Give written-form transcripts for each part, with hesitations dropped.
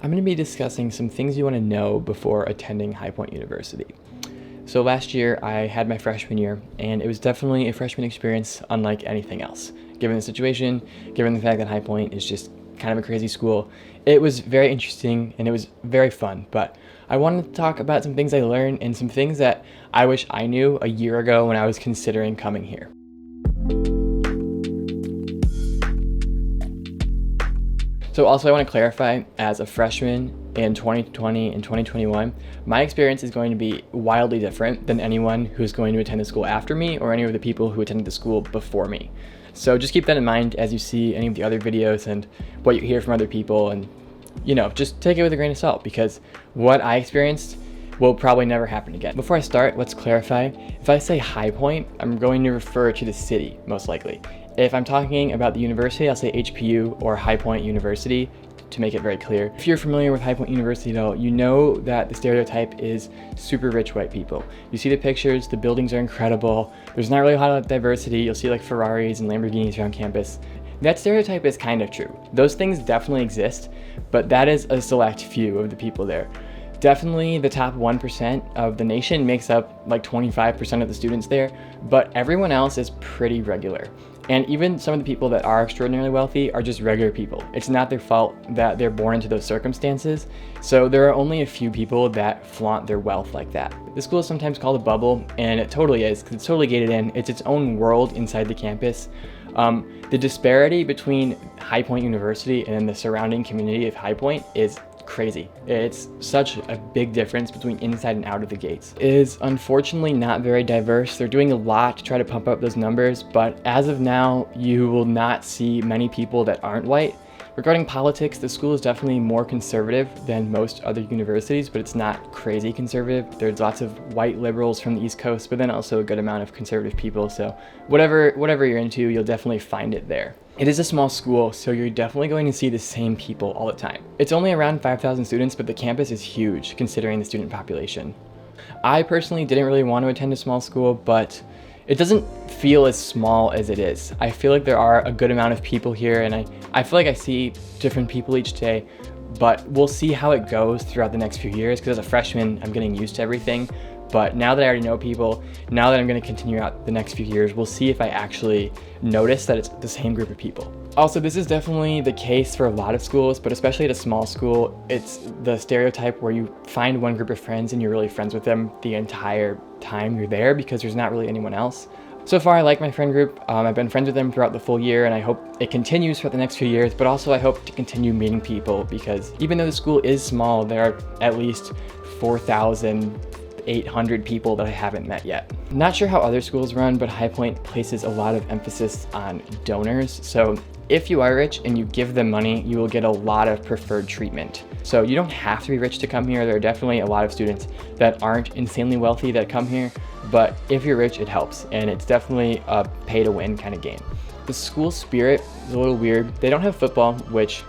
I'm going to be discussing some things you want to know before attending High Point University. So last year I had my freshman year, and it was definitely a freshman experience unlike anything else. Given the situation, given the fact that High Point is just kind of a crazy school, it was very interesting and it was very fun, but I wanted to talk about some things I learned and some things that I wish I knew a year ago when I was considering coming here. So also I want to clarify, as a freshman in 2020 and 2021, my experience is going to be wildly different than anyone who's going to attend the school after me or any of the people who attended the school before me. So just keep that in mind as you see any of the other videos and what you hear from other people, and just take it with a grain of salt, because what I experienced will probably never happen again. Before I start, let's clarify. If I say High Point, I'm going to refer to the city, most likely. If I'm talking about the university, I'll say HPU or High Point University, to make it very clear. If you're familiar with High Point University though, you know that the stereotype is super rich white people. You see the pictures, the buildings are incredible. There's not really a lot of diversity. You'll see like Ferraris and Lamborghinis around campus. That stereotype is kind of true. Those things definitely exist, but that is a select few of the people there. Definitely the top 1% of the nation makes up like 25% of the students there, but everyone else is pretty regular. And even some of the people that are extraordinarily wealthy are just regular people. It's not their fault that they're born into those circumstances. So there are only a few people that flaunt their wealth like that. The school is sometimes called a bubble, and it totally is, because it's totally gated in. It's its own world inside the campus. The disparity between High Point University and the surrounding community of High Point is crazy. It's such a big difference between inside and out of the gates. It is unfortunately not very diverse. They're doing a lot to try to pump up those numbers, but as of now, you will not see many people that aren't white. Regarding politics, the school is definitely more conservative than most other universities, but it's not crazy conservative. There's lots of white liberals from the East Coast, but then also a good amount of conservative people. So whatever you're into, you'll definitely find it there. It is a small school, so you're definitely going to see the same people all the time. It's only around 5,000 students, but the campus is huge considering the student population. I personally didn't really want to attend a small school, but it doesn't feel as small as it is. I feel like there are a good amount of people here, and I feel like I see different people each day, but we'll see how it goes throughout the next few years, because as a freshman, I'm getting used to everything. But now that I already know people, now that I'm going to continue out the next few years, we'll see if I actually notice that it's the same group of people. Also, this is definitely the case for a lot of schools, but especially at a small school, it's the stereotype where you find one group of friends and you're really friends with them the entire time you're there, because there's not really anyone else. So far, I like my friend group. I've been friends with them throughout the full year, and I hope it continues for the next few years, but also I hope to continue meeting people, because even though the school is small, there are at least 4,800 people that I haven't met yet. Not sure how other schools run, but High Point places a lot of emphasis on donors. So if you are rich and you give them money, you will get a lot of preferred treatment. So you don't have to be rich to come here. There are definitely a lot of students that aren't insanely wealthy that come here, but if you're rich, it helps, and it's definitely a pay to win kind of game. The school spirit is a little weird. They don't have football, which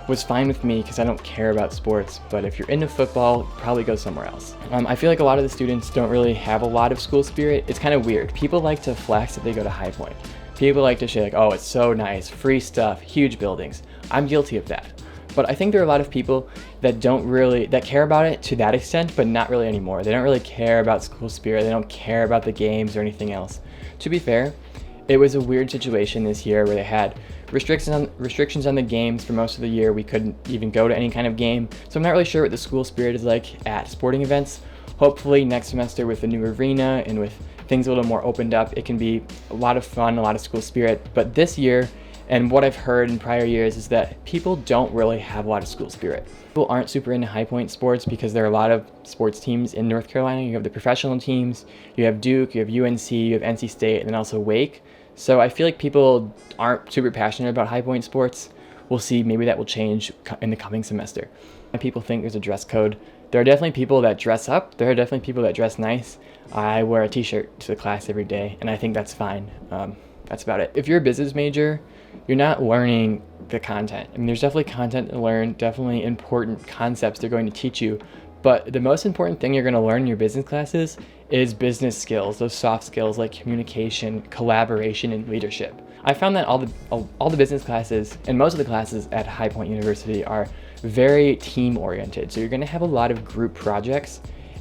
was fine with me because I don't care about sports, but if you're into football, probably go somewhere else. I feel like a lot of the students don't really have a lot of school spirit. It's kind of weird. People like to flex that they go to High Point. People like to say like, oh, it's so nice, free stuff, huge buildings. I'm guilty of that. But I think there are a lot of people that care about it to that extent, but not really anymore. They don't really care about school spirit. They don't care about the games or anything else. To be fair, it was a weird situation this year where they had restrictions on the games for most of the year. We couldn't even go to any kind of game. So I'm not really sure what the school spirit is like at sporting events. Hopefully next semester with the new arena and with things a little more opened up, it can be a lot of fun, a lot of school spirit. But this year, and what I've heard in prior years, is that people don't really have a lot of school spirit. People aren't super into High Point sports because there are a lot of sports teams in North Carolina. You have the professional teams, you have Duke, you have UNC, you have NC State, and then also Wake. So I feel like people aren't super passionate about High Point sports. We'll see, maybe that will change in the coming semester. People think there's a dress code. There are definitely people that dress up. There are definitely people that dress nice. I wear a t-shirt to the class every day, and I think that's fine. That's about it. If you're a business major, you're not learning the content. I mean, there's definitely content to learn, definitely important concepts they're going to teach you, but the most important thing you're going to learn in your business classes is business skills, those soft skills like communication, collaboration, and leadership. I found that all the business classes and most of the classes at High Point University are very team oriented. So you're going to have a lot of group projects,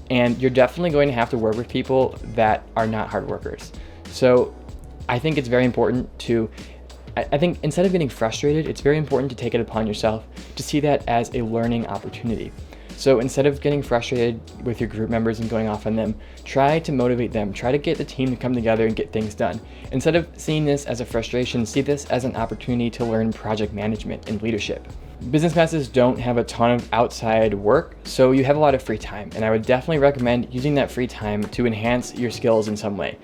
and you're definitely going to have to work with people that are not hard workers. So I think it's very important to, I think instead of getting frustrated, it's very important to take it upon yourself to see that as a learning opportunity. So instead of getting frustrated with your group members and going off on them, try to motivate them. Try to get the team to come together and get things done. Instead of seeing this as a frustration, see this as an opportunity to learn project management and leadership. Business classes don't have a ton of outside work, so you have a lot of free time, and I would definitely recommend using that free time to enhance your skills in some way.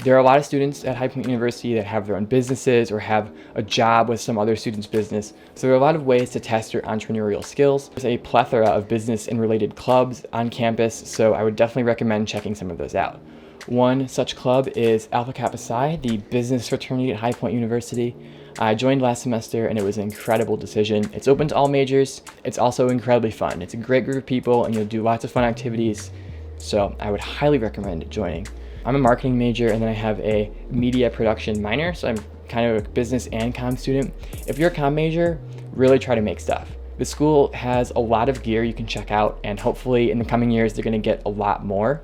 There are a lot of students at High Point University that have their own businesses or have a job with some other student's business. So there are a lot of ways to test your entrepreneurial skills. There's a plethora of business and related clubs on campus, so I would definitely recommend checking some of those out. One such club is Alpha Kappa Psi, the business fraternity at High Point University. I joined last semester and it was an incredible decision. It's open to all majors. It's also incredibly fun. It's a great group of people and you'll do lots of fun activities. So I would highly recommend joining. I'm a marketing major and then I have a media production minor, so I'm kind of a business and comm student. If you're a comm major, really try to make stuff. The school has a lot of gear you can check out, and hopefully in the coming years they're going to get a lot more.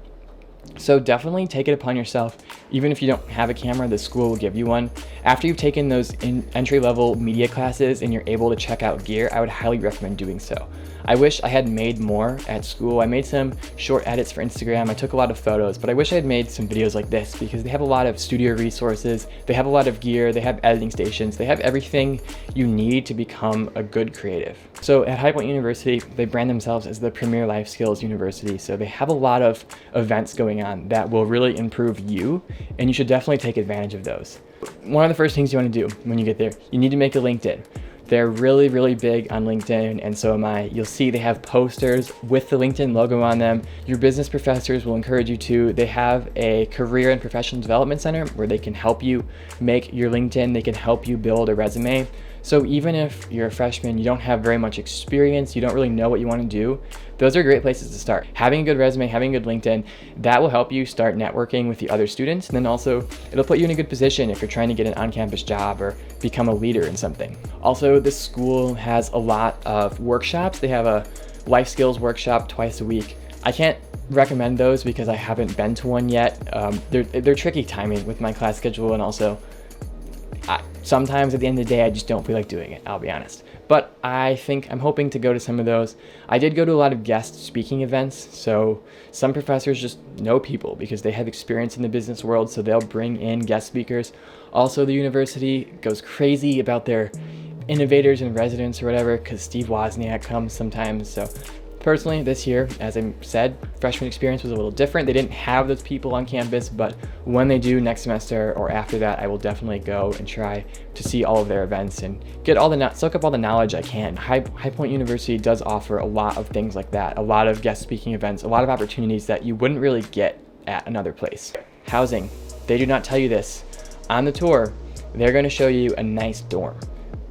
So definitely take it upon yourself. Even if you don't have a camera, the school will give you one. After you've taken those entry-level media classes and you're able to check out gear, I would highly recommend doing so. I wish I had made more at school. I made some short edits for Instagram. I took a lot of photos, but I wish I had made some videos like this because they have a lot of studio resources. They have a lot of gear. They have editing stations. They have everything you need to become a good creative. So at High Point University, they brand themselves as the premier life skills university. So they have a lot of events going on that will really improve you, and you should definitely take advantage of those. One of the first things you want to do when you get there, you need to make a LinkedIn. They're really, really big on LinkedIn, and so am I. You'll see they have posters with the LinkedIn logo on them. Your business professors will encourage you to. They have a career and professional development center where they can help you make your LinkedIn. They can help you build a resume. So even if you're a freshman, you don't have very much experience, you don't really know what you want to do, those are great places to start. Having a good resume, having a good LinkedIn, that will help you start networking with the other students. And then also it'll put you in a good position if you're trying to get an on-campus job or become a leader in something. Also, this school has a lot of workshops. They have a life skills workshop twice a week. I can't recommend those because I haven't been to one yet. They're tricky timing with my class schedule, and also sometimes at the end of the day, I just don't feel like doing it, I'll be honest. But I'm hoping to go to some of those. I did go to a lot of guest speaking events, so some professors just know people because they have experience in the business world, so they'll bring in guest speakers. Also, the university goes crazy about their innovators in residence or whatever because Steve Wozniak comes sometimes. So personally, this year, as I said, freshman experience was a little different. They didn't have those people on campus, but when they do next semester or after that, I will definitely go and try to see all of their events and soak up all the knowledge I can. High Point University does offer a lot of things like that, a lot of guest speaking events, a lot of opportunities that you wouldn't really get at another place. Housing, they do not tell you this. On the tour, they're going to show you a nice dorm,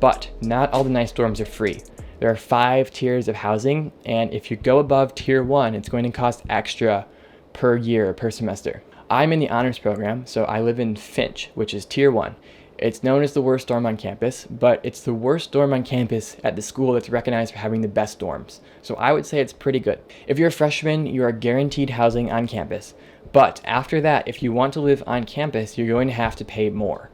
but not all the nice dorms are free. There are 5 tiers of housing, and if you go above tier 1, it's going to cost extra per year, per semester. I'm in the honors program, so I live in Finch, which is tier 1. It's known as the worst dorm on campus, but it's the worst dorm on campus at the school that's recognized for having the best dorms. So I would say it's pretty good. If you're a freshman, you are guaranteed housing on campus. But after that, if you want to live on campus, you're going to have to pay more.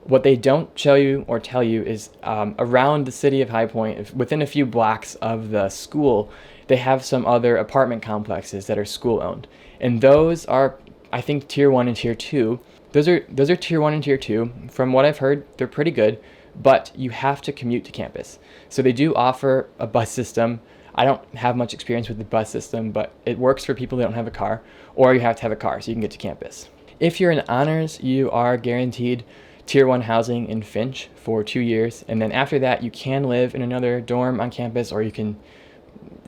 What they don't show you or tell you is around the city of High Point, within a few blocks of the school, they have some other apartment complexes that are school owned. And those are, I think, tier 1 and tier 2. Those are tier 1 and tier 2. From what I've heard, they're pretty good, but you have to commute to campus. So they do offer a bus system. I don't have much experience with the bus system, but it works for people that don't have a car, or you have to have a car so you can get to campus. If you're in honors, you are guaranteed tier 1 housing in Finch for 2 years, and then after that you can live in another dorm on campus, or you can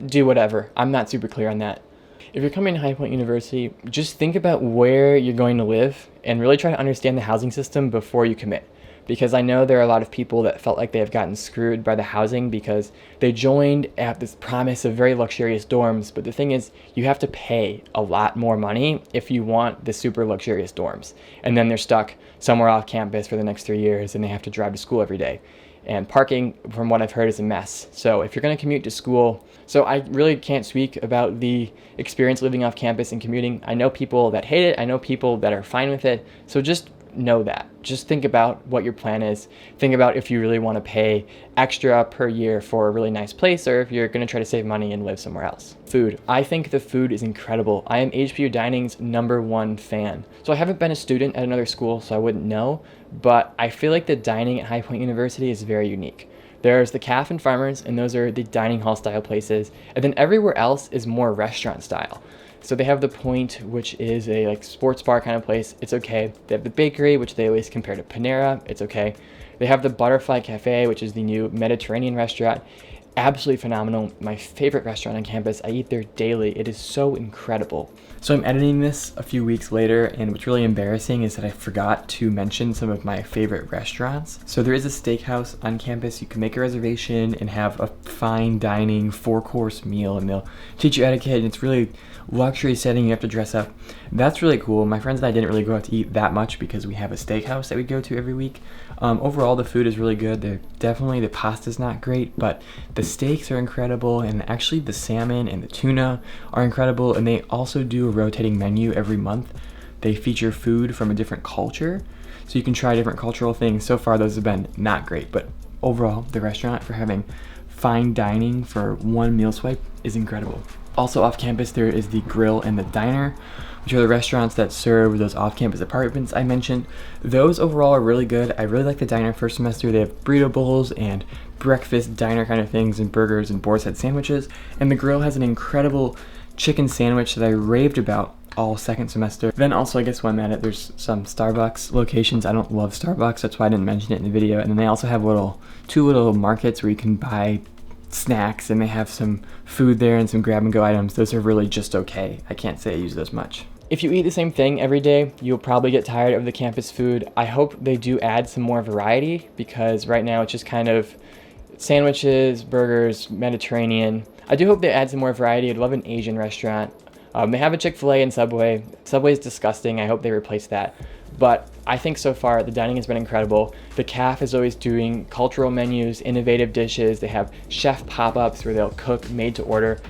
do whatever. I'm not super clear on that. If you're coming to High Point University, just think about where you're going to live and really try to understand the housing system before you commit. Because I know there are a lot of people that felt like they have gotten screwed by the housing because they joined at this promise of very luxurious dorms. But the thing is, you have to pay a lot more money if you want the super luxurious dorms. And then they're stuck somewhere off campus for the next 3 years and they have to drive to school every day. and parking, from what I've heard, is a mess. So if you're going to commute to school, so I really can't speak about the experience living off campus and commuting. I know people that hate it. I know people that are fine with it. So just know that. Just think about what your plan is. Think about if you really want to pay extra per year for a really nice place, or if you're going to try to save money and live somewhere else. Food. I think the food is incredible. I am HPU Dining's #1 fan. So I haven't been a student at another school, so I wouldn't know, but I feel like the dining at High Point University is very unique. There's the Caf and Farmers, and those are the dining hall style places. And then everywhere else is more restaurant style. So they have the Point, which is a like sports bar kind of place. It's okay. They have the bakery, which they always compare to Panera. It's okay. They have the Butterfly Cafe, which is the new Mediterranean restaurant. Absolutely phenomenal. My favorite restaurant on campus. I eat there daily. It is so incredible. So I'm editing this a few weeks later, and what's really embarrassing is that I forgot to mention some of my favorite restaurants. So there is a steakhouse on campus. You can make a reservation and have a fine dining 4-course meal, and they'll teach you etiquette, and it's really luxury setting. You have to dress up. That's really cool. My friends and I didn't really go out to eat that much because we have a steakhouse that we go to every week. Overall, the food is really good. The pasta's not great, but the steaks are incredible, and actually the salmon and the tuna are incredible, and they also do a rotating menu every month. They feature food from a different culture, so you can try different cultural things. So far, those have been not great, but overall, the restaurant, for having fine dining for one meal swipe, is incredible. Also off campus, there is the Grill and the Diner, which are the restaurants that serve those off-campus apartments I mentioned. Those overall are really good. I really like the Diner first semester. They have burrito bowls and breakfast diner kind of things, and burgers and boar's head sandwiches. And the Grill has an incredible chicken sandwich that I raved about all second semester. Then also, I guess while I'm at it, there's some Starbucks locations. I don't love Starbucks, that's why I didn't mention it in the video. And then they also have two little markets where you can buy snacks, and they have some food there and some grab and go items. Those are really just okay. I can't say I use those much. If you eat the same thing every day, you'll probably get tired of the campus food. I hope they do add some more variety, because right now it's just kind of sandwiches, burgers, Mediterranean. I do hope they add some more variety. I'd love an Asian restaurant. They have a Chick-fil-A and Subway. Subway is disgusting. I hope they replace that. But I think so far the dining has been incredible. The Caf is always doing cultural menus, innovative dishes. They have chef pop-ups where they'll cook made to order.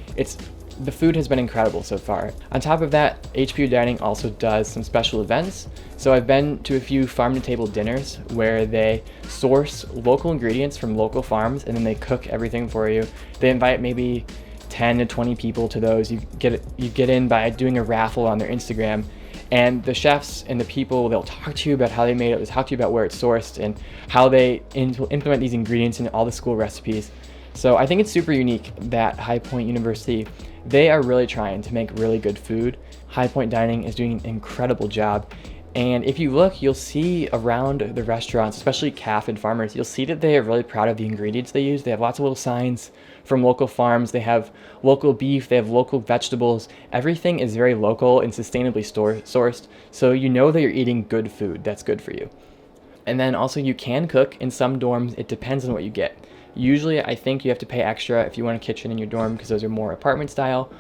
The food has been incredible so far. On top of that, HPU Dining also does some special events. So I've been to a few farm-to-table dinners where they source local ingredients from local farms, and then they cook everything for you. They invite maybe 10 to 20 people to those. You get in by doing a raffle on their Instagram, and the chefs and the people, they'll talk to you about how they made it. They'll talk to you about where it's sourced and how they implement these ingredients in all the school recipes. So I think it's super unique that High Point University, they are really trying to make really good food. High Point Dining is doing an incredible job. And if you look, you'll see around the restaurants, especially Caf and Farmers, you'll see that they are really proud of the ingredients they use. They have lots of little signs from local farms. They have local beef. They have local vegetables. Everything is very local and sustainably sourced. So you know that you're eating good food that's good for you. And then also you can cook in some dorms. It depends on what you get. Usually I think you have to pay extra if you want a kitchen in your dorm, because those are more apartment style.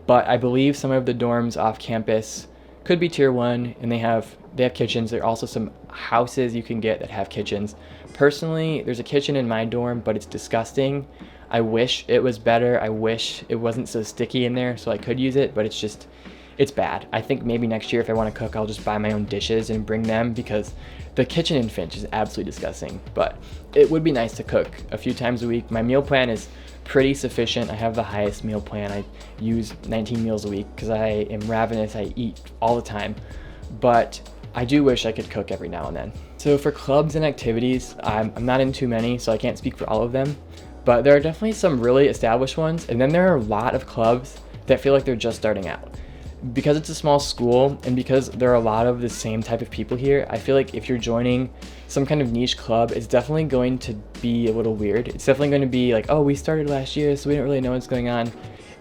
But I believe some of the dorms off campus could be tier 1, and they have kitchens. There are also some houses you can get that have kitchens. Personally, there's a kitchen in my dorm, but it's disgusting. I wish it was better. I wish it wasn't so sticky in there so I could use it, but it's bad. I think maybe next year if I want to cook, I'll just buy my own dishes and bring them, because the kitchen in Finch is absolutely disgusting. But it would be nice to cook a few times a week. My meal plan is pretty sufficient. I have the highest meal plan. I use 19 meals a week because I am ravenous. I eat all the time. But I do wish I could cook every now and then. So for clubs and activities, I'm not in too many, so I can't speak for all of them. But there are definitely some really established ones, and then there are a lot of clubs that feel like they're just starting out. Because it's a small school, and because there are a lot of the same type of people here, I feel like if you're joining some kind of niche club, it's definitely going to be a little weird. It's definitely going to be like, oh, we started last year, so we don't really know what's going on.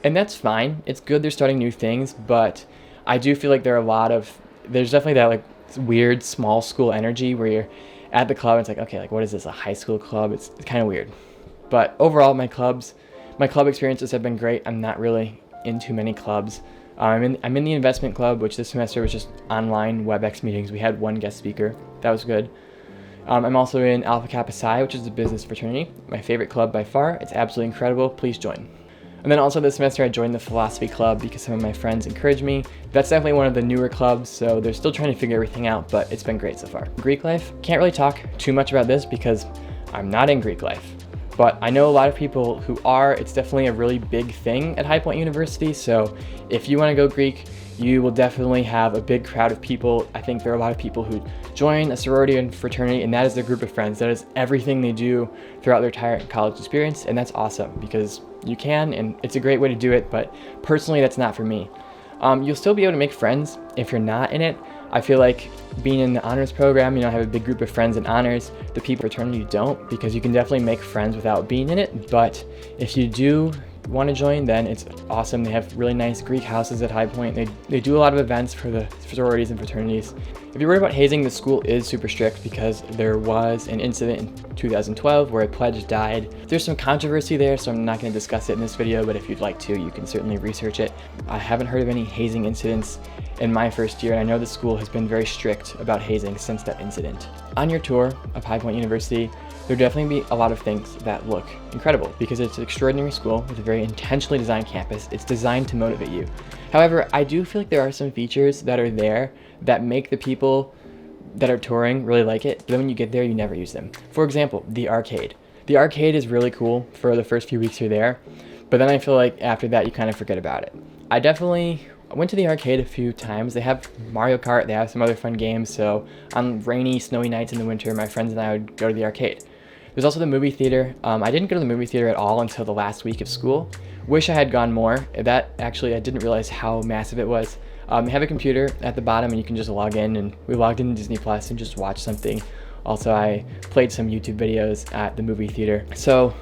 And that's fine. It's good they're starting new things, but I do feel like there's definitely that like weird small school energy where you're at the club and it's like, okay, like what is this, a high school club? It's kind of weird. But overall, my club experiences have been great. I'm not really in too many clubs. I'm in the investment club, which this semester was just online WebEx meetings. We had one guest speaker. That was good. I'm also in Alpha Kappa Psi, which is a business fraternity. My favorite club by far. It's absolutely incredible. Please join. And then also this semester I joined the philosophy club because some of my friends encouraged me. That's definitely one of the newer clubs, so they're still trying to figure everything out, but it's been great so far. Greek life, can't really talk too much about this because I'm not in Greek life. But I know a lot of people who are. It's definitely a really big thing at High Point University, so if you want to go Greek, you will definitely have a big crowd of people. I think there are a lot of people who join a sorority and fraternity, and that is their group of friends. That is everything they do throughout their entire college experience, and that's awesome because you can, and it's a great way to do it, but personally, that's not for me. You'll still be able to make friends if you're not in it. I feel like being in the honors program, I have a big group of friends in honors. The people in fraternity you don't, because you can definitely make friends without being in it, but if you do want to join, then it's awesome. They have really nice Greek houses at High Point. They do a lot of events for the sororities and fraternities. If you're worried about hazing, the school is super strict because there was an incident in 2012 where a pledge died. There's some controversy there, so I'm not going to discuss it in this video, but if you'd like to, you can certainly research it. I haven't heard of any hazing incidents in my first year, and I know the school has been very strict about hazing since that incident. On your tour of High Point University, there'll definitely be a lot of things that look incredible because it's an extraordinary school with a very intentionally designed campus. It's designed to motivate you. However, I do feel like there are some features that are there that make the people that are touring really like it, but then when you get there, you never use them. For example, the arcade. The arcade is really cool for the first few weeks you're there, but then I feel like after that, you kind of forget about it. I went to the arcade a few times. They have Mario Kart, they have some other fun games, so on rainy, snowy nights in the winter, my friends and I would go to the arcade. There's also the movie theater. I didn't go to the movie theater at all until the last week of school. Wish I had gone more. I didn't realize how massive it was. They have a computer at the bottom and you can just log in, and we logged into Disney Plus and just watched something. Also, I played some YouTube videos at the movie theater. So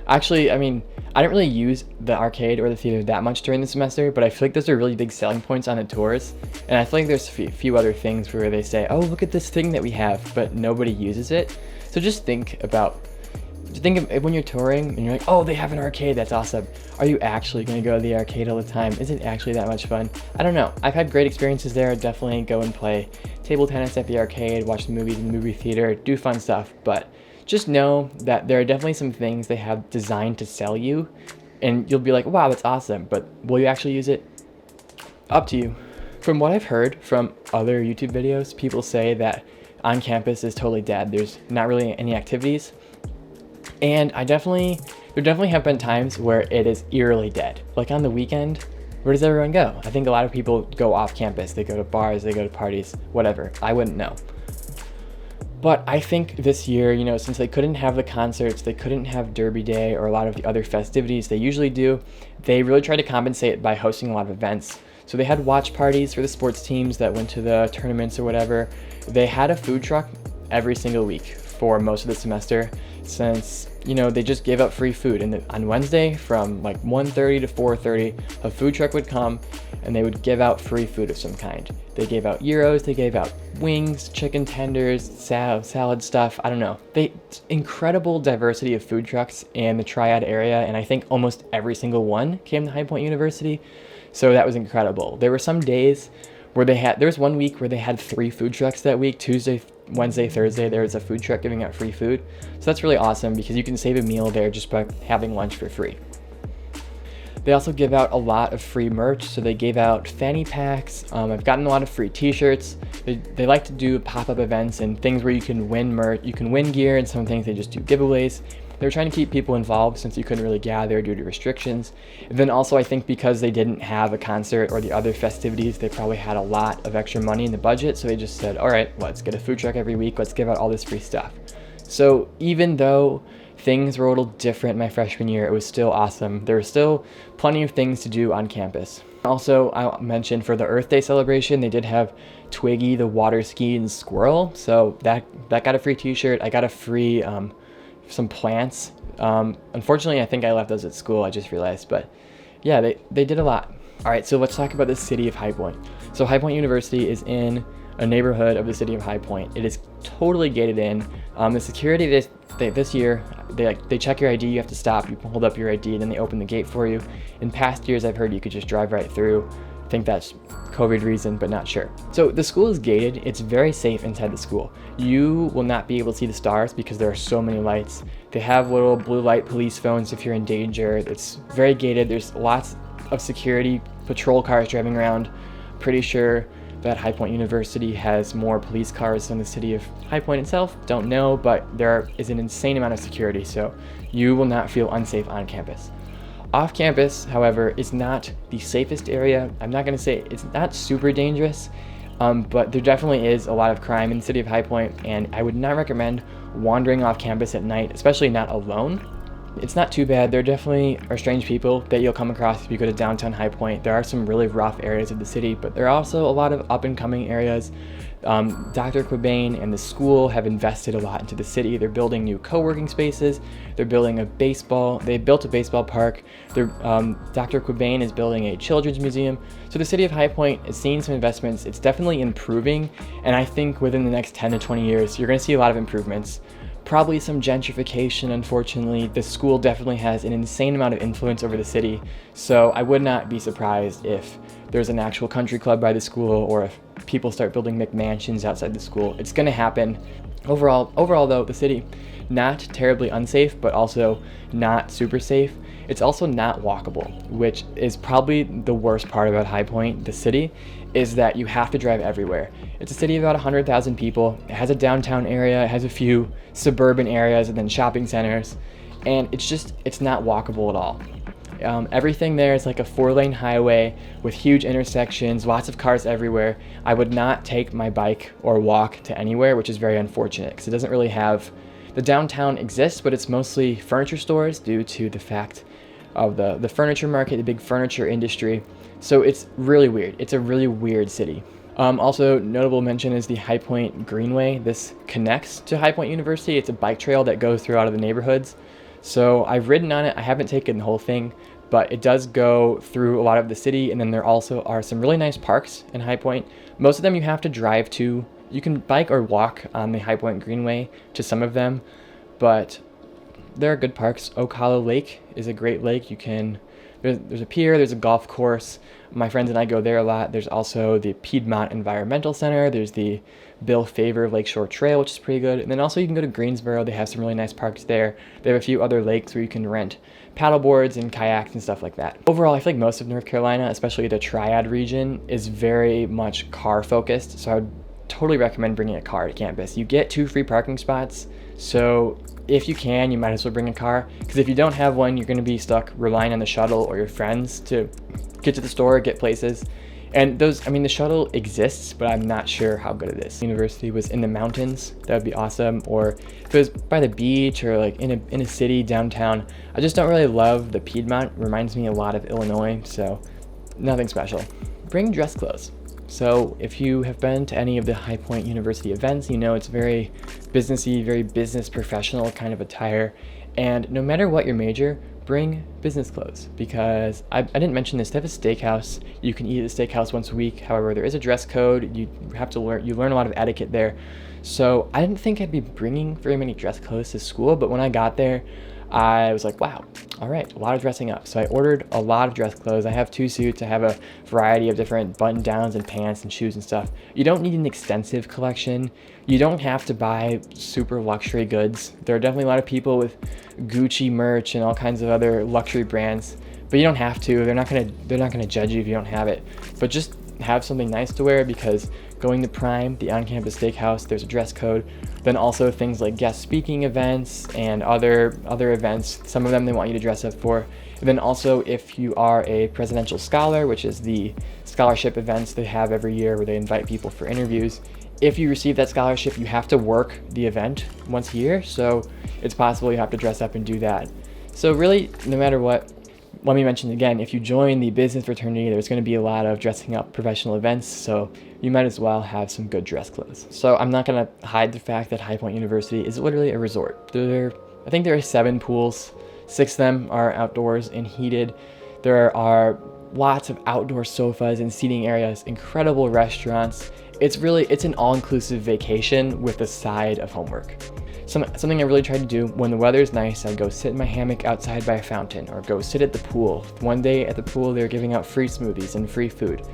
actually, I didn't really use the arcade or the theater that much during the semester, but I feel like those are really big selling points on the tours. And I feel like there's a few other things where they say, oh, look at this thing that we have, but nobody uses it. So just think of when you're touring and you're like, oh, they have an arcade, that's awesome. Are you actually going to go to the arcade all the time? Is it actually that much fun? I don't know. I've had great experiences there. Definitely go and play table tennis at the arcade, watch the movies in the movie theater, do fun stuff. But just know that there are definitely some things they have designed to sell you, and you'll be like, wow, that's awesome. But will you actually use it? Up to you. From what I've heard from other YouTube videos, people say that on campus is totally dead. There's not really any activities. And there definitely have been times where it is eerily dead. Like on the weekend, where does everyone go? I think a lot of people go off campus. They go to bars, they go to parties, whatever. I wouldn't know. But I think this year, since they couldn't have the concerts, they couldn't have Derby Day or a lot of the other festivities they usually do, they really tried to compensate by hosting a lot of events. So they had watch parties for the sports teams that went to the tournaments or whatever. They had a food truck every single week for most of the semester, since they just gave out free food. And on Wednesday from like 1:30 to 4:30, a food truck would come and they would give out free food of some kind. They gave out gyros, they gave out wings, chicken tenders, salad stuff, I don't know. Incredible diversity of food trucks in the Triad area, and I think almost every single one came to High Point University. So that was incredible. There were some days where there was 1 week where they had 3 food trucks that week. Tuesday, Wednesday, Thursday, there was a food truck giving out free food. So that's really awesome because you can save a meal there just by having lunch for free. They also give out a lot of free merch. So they gave out fanny packs. I've gotten a lot of free t-shirts. They like to do pop-up events and things where you can win merch, you can win gear, and some things they just do giveaways. They were trying to keep people involved since you couldn't really gather due to restrictions. And then also I think because they didn't have a concert or the other festivities, they probably had a lot of extra money in the budget. So they just said, all right, let's get a food truck every week. Let's give out all this free stuff. So even though things were a little different my freshman year, it was still awesome. There were still plenty of things to do on campus. Also, I'll mention for the Earth Day celebration, they did have Twiggy, the water skiing squirrel. So that got a free t-shirt. I got a free, some plants. Unfortunately, I think I left those at school, I just realized, but yeah, they did a lot. All right, so let's talk about the city of High Point. So High Point University is in a neighborhood of the city of High Point. It is totally gated in. The security this year, they check your ID, you have to stop, you hold up your ID, and then they open the gate for you. In past years, I've heard you could just drive right through. think that's COVID reason, but not sure. So the school is gated. It's very safe inside the school. You will not be able to see the stars because there are so many lights. They have little blue light police phones if you're in danger. It's very gated. There's lots of security patrol cars driving around. Pretty sure that High Point University has more police cars than the city of High Point itself. Don't know, but there is an insane amount of security, so you will not feel unsafe on campus. Off campus, however, is not the safest area. I'm not going to say it's not super dangerous, but there definitely is a lot of crime in the city of High Point, and I would not recommend wandering off campus at night, especially not alone. It's not too bad. There definitely are strange people that you'll come across if you go to downtown High Point. There are some really rough areas of the city, but there are also a lot of up and coming areas. Dr. Qubein and the school have invested a lot into the city. They're building new co-working spaces. They're building they built a baseball park. Dr. Qubein is building a children's museum. So the city of High Point is seeing some investments. It's definitely improving. And I think within the next 10 to 20 years, you're going to see a lot of improvements. Probably some gentrification, unfortunately. The school definitely has an insane amount of influence over the city, so I would not be surprised if there's an actual country club by the school or if people start building McMansions outside the school. It's going to happen. Overall though, the city, not terribly unsafe, but also not super safe. It's also not walkable, which is probably the worst part about High Point, the city, is that you have to drive everywhere. It's a city of about 100,000 people. It has a downtown area, it has a few suburban areas and then shopping centers, and it's not walkable at all. Everything there is like a 4-lane highway with huge intersections, lots of cars everywhere. I would not take my bike or walk to anywhere, which is very unfortunate because it doesn't really have, the downtown exists, but it's mostly furniture stores due to the fact of the furniture market, the big furniture industry. So it's really weird. It's a really weird city. Also, notable mention is the High Point Greenway. This connects to High Point University. It's a bike trail that goes through out of the neighborhoods. So I've ridden on it. I haven't taken the whole thing, but it does go through a lot of the city. And then there also are some really nice parks in High Point. Most of them you have to drive to. You can bike or walk on the High Point Greenway to some of them, but there are good parks. Oak Hollow Lake is a great lake. There's a pier, there's a golf course. My friends and I go there a lot. There's also the Piedmont Environmental Center. There's the Bill Favor Lakeshore Trail, which is pretty good. And then also you can go to Greensboro. They have some really nice parks there. They have a few other lakes where you can rent paddle boards and kayaks and stuff like that. Overall, I feel like most of North Carolina, especially the Triad region, is very much car focused. So I would totally recommend bringing a car to campus. You get 2 free parking spots. So if you can, you might as well bring a car, because if you don't have one, you're going to be stuck relying on the shuttle or your friends to get to the store, get places. And the shuttle exists, but I'm not sure how good it is. University was in the mountains, that would be awesome. Or if it was by the beach or like in a city downtown. I just don't really love the Piedmont. Reminds me a lot of Illinois, so nothing special. Bring dress clothes. So if you have been to any of the High Point University events, you know it's very businessy, very business professional kind of attire. And no matter what your major, bring business clothes, because I didn't mention this. They have a steakhouse. You can eat at the steakhouse once a week. However, there is a dress code. You learn a lot of etiquette there. So I didn't think I'd be bringing very many dress clothes to school, but when I got there, I was like, wow, all right, a lot of dressing up. So I ordered a lot of dress clothes. I have 2 suits. I have a variety of different button downs and pants and shoes and stuff. You don't need an extensive collection. You don't have to buy super luxury goods. There are definitely a lot of people with Gucci merch and all kinds of other luxury brands, but you don't have to. They're not gonna judge you if you don't have it. But just have something nice to wear, because going to Prime, the on-campus steakhouse, there's a dress code. Then also things like guest speaking events and other events. Some of them they want you to dress up for. And then also if you are a presidential scholar, which is the scholarship events they have every year where they invite people for interviews. If you receive that scholarship, you have to work the event once a year. So it's possible you have to dress up and do that. So really, no matter what, let me mention again, if you join the business fraternity, there's going to be a lot of dressing up professional events, so you might as well have some good dress clothes. So I'm not going to hide the fact that High Point University is literally a resort. I think there are 7 pools. 6 of them are outdoors and heated. There are lots of outdoor sofas and seating areas, incredible restaurants. It's an all-inclusive vacation with a side of homework. Something I really try to do when the weather is nice, I go sit in my hammock outside by a fountain or go sit at the pool. One day at the pool, they're giving out free smoothies and free food.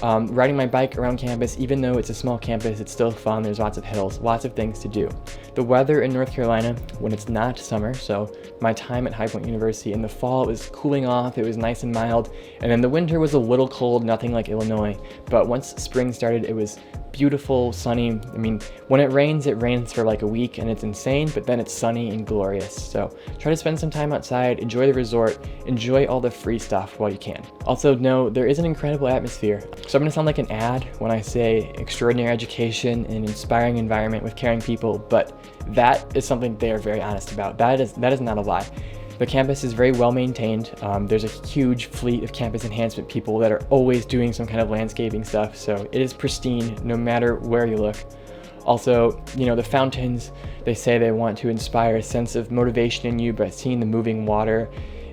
Riding my bike around campus, even though it's a small campus, it's still fun. There's lots of hills, lots of things to do. The weather in North Carolina, when it's not summer, so my time at High Point University in the fall, it was cooling off, it was nice and mild, and then the winter was a little cold, nothing like Illinois. But once spring started, it was beautiful, sunny. I mean, when it rains for like a week and it's insane, but then it's sunny and glorious. So try to spend some time outside, enjoy the resort, enjoy all the free stuff while you can. Also know there is an incredible atmosphere. So I'm gonna sound like an ad when I say extraordinary education and inspiring environment with caring people, but that is something they are very honest about. That is not a lie. The campus is very well maintained. There's a huge fleet of campus enhancement people that are always doing some kind of landscaping stuff, so it is pristine no matter where you look. Also, the fountains, they say they want to inspire a sense of motivation in you by seeing the moving water,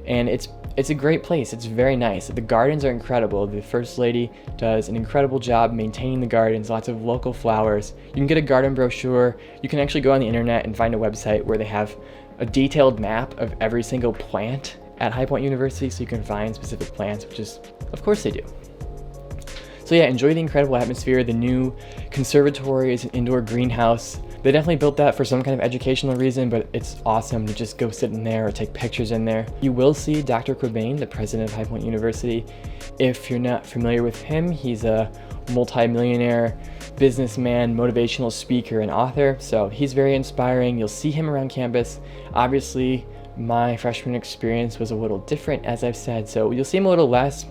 and it's a great place. It's very nice. The gardens are incredible. The First Lady does an incredible job maintaining the gardens, lots of local flowers. You can get a garden brochure. You can actually go on the internet and find a website where they have a detailed map of every single plant at High Point University, so you can find specific plants, which is, of course they do. So yeah, enjoy the incredible atmosphere. The new conservatory is an indoor greenhouse. They definitely built that for some kind of educational reason, but it's awesome to just go sit in there or take pictures in there. You will see Dr. Qubein, the president of High Point University. If you're not familiar with him, he's a multi-millionaire businessman, motivational speaker, and author. So he's very inspiring. You'll see him around campus. Obviously, my freshman experience was a little different, as I've said. So you'll see him a little less.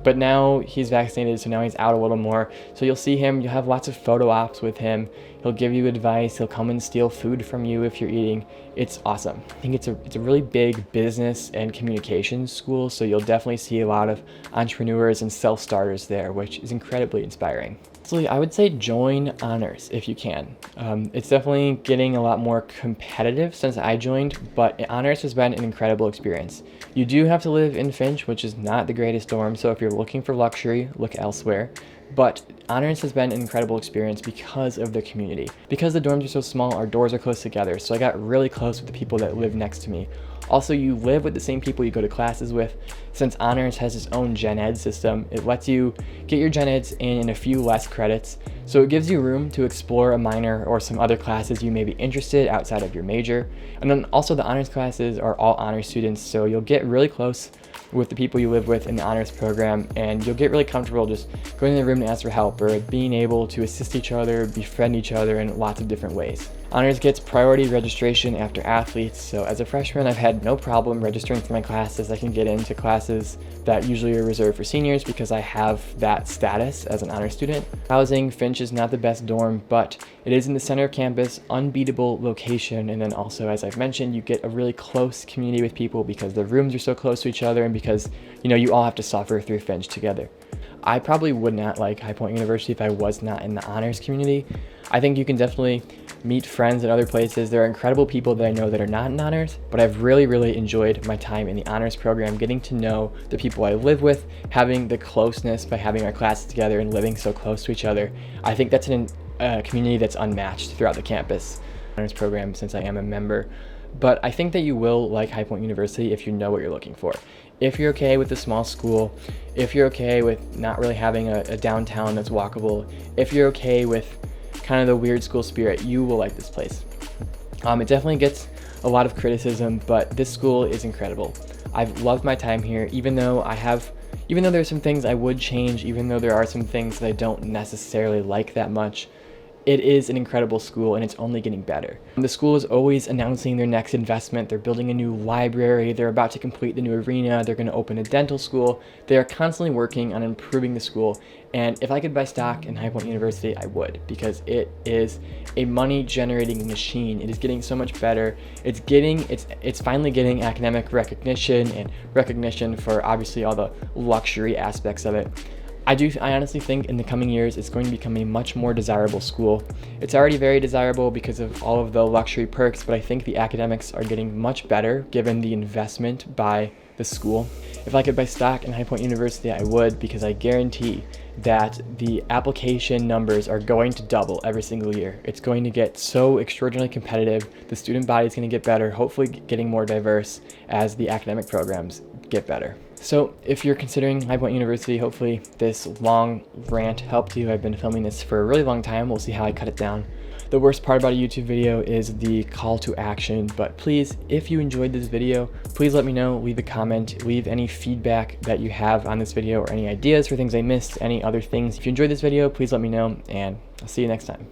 But now he's vaccinated, so now he's out a little more. So you'll see him, you'll have lots of photo ops with him. He'll give you advice, he'll come and steal food from you if you're eating. It's awesome. I think it's a really big business and communications school, so you'll definitely see a lot of entrepreneurs and self-starters there, which is incredibly inspiring. So I would say join honors if you can. It's definitely getting a lot more competitive since I joined, but honors has been an incredible experience. You do have to live in Finch, which is not the greatest dorm, so if you're looking for luxury, look elsewhere. But honors has been an incredible experience because of the community. Because the dorms are so small, our doors are close together, so I got really close with the people that live next to me. Also, you live with the same people you go to classes with. Since honors has its own gen ed system, it lets you get your gen eds in a few less credits, so it gives you room to explore a minor or some other classes you may be interested outside of your major. And then also the honors classes are all honors students, so you'll get really close with the people you live with in the honors program, and you'll get really comfortable just going in the room to ask for help or being able to assist each other, befriend each other in lots of different ways. Honors gets priority registration after athletes, so as a freshman I've had no problem registering for my classes. I can get into classes that usually are reserved for seniors because I have that status as an honors student. Housing, Finch is not the best dorm, but it is in the center of campus, unbeatable location, and then also, as I've mentioned, you get a really close community with people because the rooms are so close to each other and because you all have to suffer through Finch together. I probably would not like High Point University if I was not in the honors community. I think you can definitely meet friends at other places. There are incredible people that I know that are not in honors, but I've really, really enjoyed my time in the honors program, getting to know the people I live with, having the closeness by having our classes together and living so close to each other. I think that's a community that's unmatched throughout the campus honors program since I am a member. But I think that you will like High Point University if you know what you're looking for. If you're okay with a small school, if you're okay with not really having a downtown that's walkable, if you're okay with kind of the weird school spirit, you will like this place. It definitely gets a lot of criticism, but this school is incredible. I've loved my time here, even though there's some things I would change, even though there are some things that I don't necessarily like that much. It is an incredible school and it's only getting better. The school is always announcing their next investment. They're building a new library. They're about to complete the new arena. They're going to open a dental school. They are constantly working on improving the school. And if I could buy stock in High Point University, I would, because it is a money generating machine. It is getting so much better. It's finally getting academic recognition and recognition for obviously all the luxury aspects of it. I honestly think in the coming years it's going to become a much more desirable school. It's already very desirable because of all of the luxury perks, but I think the academics are getting much better given the investment by the school. If I could buy stock in High Point University, I would, because I guarantee that the application numbers are going to double every single year. It's going to get so extraordinarily competitive. The student body is going to get better, hopefully getting more diverse as the academic programs get better. So if you're considering High Point University, hopefully this long rant helped you. I've been filming this for a really long time. We'll see how I cut it down. The worst part about a YouTube video is the call to action, but please, if you enjoyed this video, please let me know, leave a comment, leave any feedback that you have on this video or any ideas for things I missed, any other things. If you enjoyed this video, please let me know, and I'll see you next time.